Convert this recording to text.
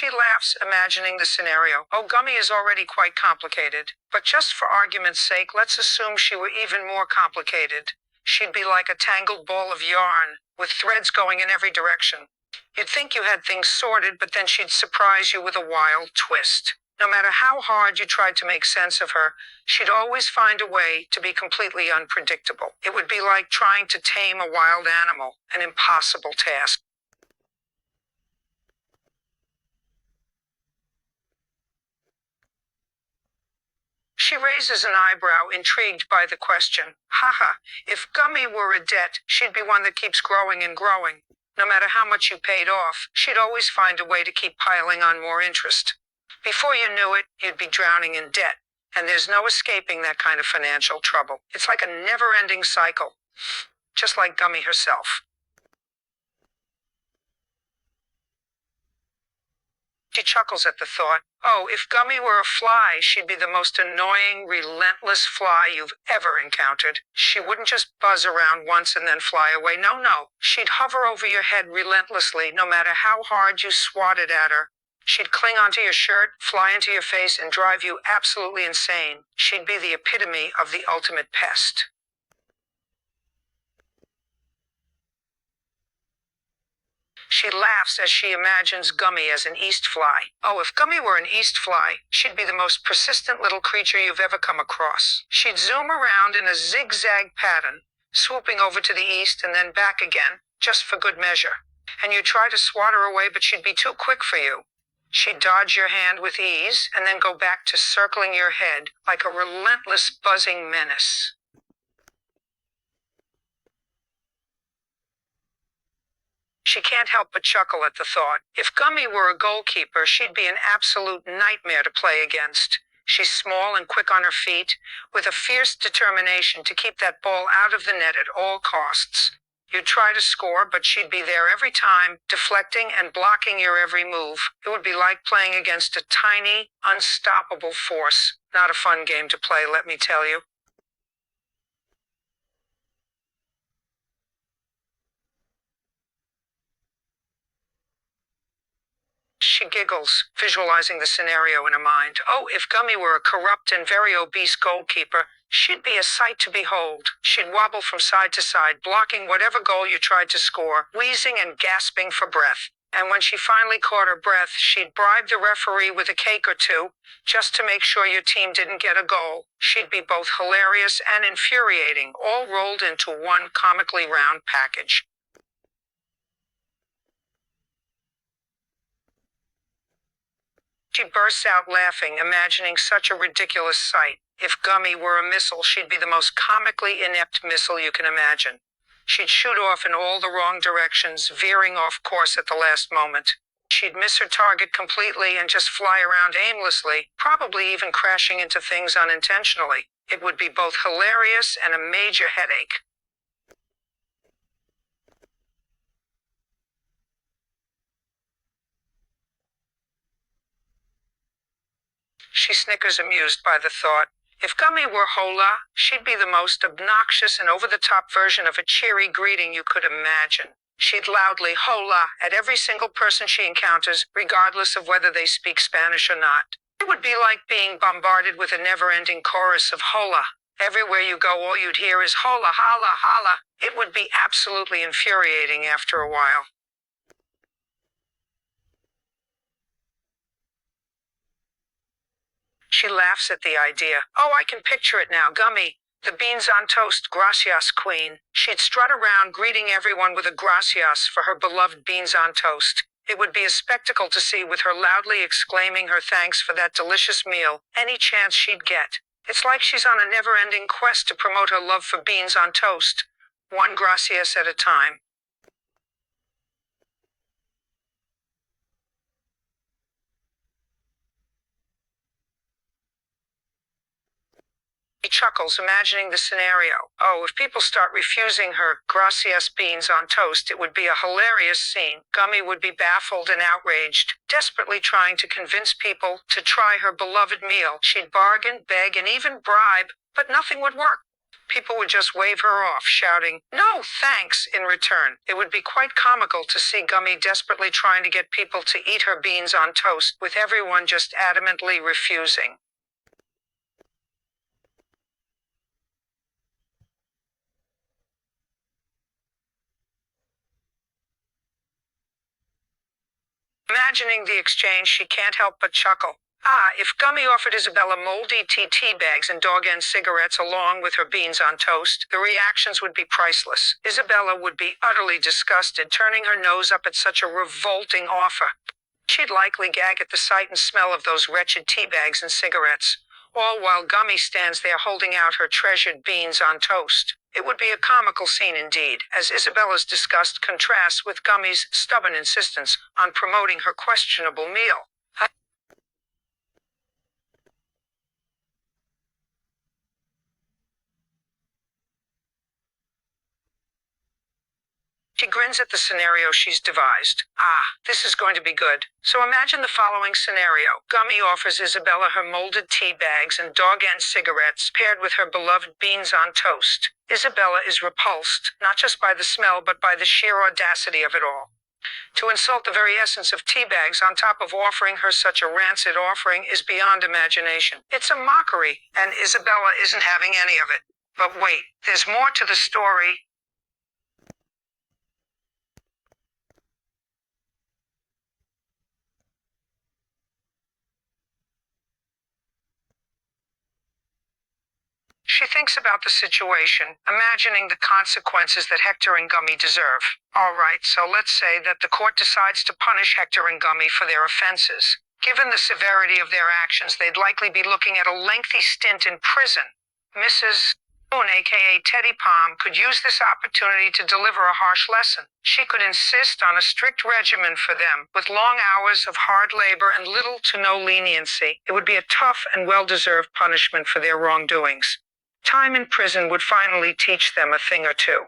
She laughs, imagining the scenario. Oh, Gummy is already quite complicated. But just for argument's sake, let's assume she were even more complicated. She'd be like a tangled ball of yarn, with threads going in every direction. You'd think you had things sorted, but then she'd surprise you with a wild twist. No matter how hard you tried to make sense of her, she'd always find a way to be completely unpredictable. It would be like trying to tame a wild animal, an impossible task. She raises an eyebrow, intrigued by the question. Haha, if Gummy were a debt, she'd be one that keeps growing and growing. No matter how much you paid off, she'd always find a way to keep piling on more interest. Before you knew it, you'd be drowning in debt, and there's no escaping that kind of financial trouble. It's like a never-ending cycle, just like Gummy herself. She chuckles at the thought. Oh, if Gummy were a fly, she'd be the most annoying, relentless fly you've ever encountered. She wouldn't just buzz around once and then fly away. No. She'd hover over your head relentlessly, no matter how hard you swatted at her. She'd cling onto your shirt, fly into your face, and drive you absolutely insane. She'd be the epitome of the ultimate pest. She laughs as she imagines Gummy as an east fly. Oh, if Gummy were an east fly, she'd be the most persistent little creature you've ever come across. She'd zoom around in a zigzag pattern, swooping over to the east and then back again, just for good measure. And you'd try to swat her away, but she'd be too quick for you. She'd dodge your hand with ease and then go back to circling your head like a relentless buzzing menace. She can't help but chuckle at the thought. If Gummy were a goalkeeper, she'd be an absolute nightmare to play against. She's small and quick on her feet, with a fierce determination to keep that ball out of the net at all costs. You'd try to score, but she'd be there every time, deflecting and blocking your every move. It would be like playing against a tiny, unstoppable force. Not a fun game to play, let me tell you. She giggles, visualizing the scenario in her mind. Oh, if Gummy were a corrupt and very obese goalkeeper, she'd be a sight to behold. She'd wobble from side to side, blocking whatever goal you tried to score, wheezing and gasping for breath. And when she finally caught her breath, she'd bribe the referee with a cake or two, just to make sure your team didn't get a goal. She'd be both hilarious and infuriating, all rolled into one comically round package. She bursts out laughing, imagining such a ridiculous sight. If Gummy were a missile, she'd be the most comically inept missile you can imagine. She'd shoot off in all the wrong directions, veering off course at the last moment. She'd miss her target completely and just fly around aimlessly, probably even crashing into things unintentionally. It would be both hilarious and a major headache. She snickers, amused by the thought. If Gummy were Hola, she'd be the most obnoxious and over-the-top version of a cheery greeting you could imagine. She'd loudly hola at every single person she encounters, regardless of whether they speak Spanish or not. It would be like being bombarded with a never-ending chorus of hola. Everywhere you go, all you'd hear is hola, hola, hola. It would be absolutely infuriating after a while. She laughs at the idea. Oh, I can picture it now. Gummy, the beans on toast, gracias queen. She'd strut around greeting everyone with a gracias for her beloved beans on toast. It would be a spectacle to see, with her loudly exclaiming her thanks for that delicious meal any chance she'd get. It's like she's on a never-ending quest to promote her love for beans on toast, one gracias at a time. He chuckles, imagining the scenario. Oh, if people start refusing her gracias beans on toast, it would be a hilarious scene. Gummy would be baffled and outraged, desperately trying to convince people to try her beloved meal. She'd bargain, beg, and even bribe, but nothing would work. People would just wave her off, shouting, "No, thanks," in return. It would be quite comical to see Gummy desperately trying to get people to eat her beans on toast, with everyone just adamantly refusing. Imagining the exchange, she can't help but chuckle. If Gummy offered Isabella moldy tea bags and dog-end cigarettes along with her beans on toast, the reactions would be priceless. Isabella would be utterly disgusted, turning her nose up at such a revolting offer. She'd likely gag at the sight and smell of those wretched tea bags and cigarettes, all while Gummy stands there holding out her treasured beans on toast. It would be a comical scene indeed, as Isabella's disgust contrasts with Gummy's stubborn insistence on promoting her questionable meal. She grins at the scenario she's devised. This is going to be good. So imagine the following scenario. Gummy offers Isabella her molded tea bags and dog-end cigarettes paired with her beloved beans on toast. Isabella is repulsed, not just by the smell, but by the sheer audacity of it all. To insult the very essence of tea bags on top of offering her such a rancid offering is beyond imagination. It's a mockery, and Isabella isn't having any of it. But wait, there's more to the story. She thinks about the situation, imagining the consequences that Hector and Gummy deserve. All right, so let's say that the court decides to punish Hector and Gummy for their offenses. Given the severity of their actions, they'd likely be looking at a lengthy stint in prison. Mrs. Spoon, aka Teddy Palm, could use this opportunity to deliver a harsh lesson. She could insist on a strict regimen for them, with long hours of hard labor and little to no leniency. It would be a tough and well-deserved punishment for their wrongdoings. Time in prison would finally teach them a thing or two.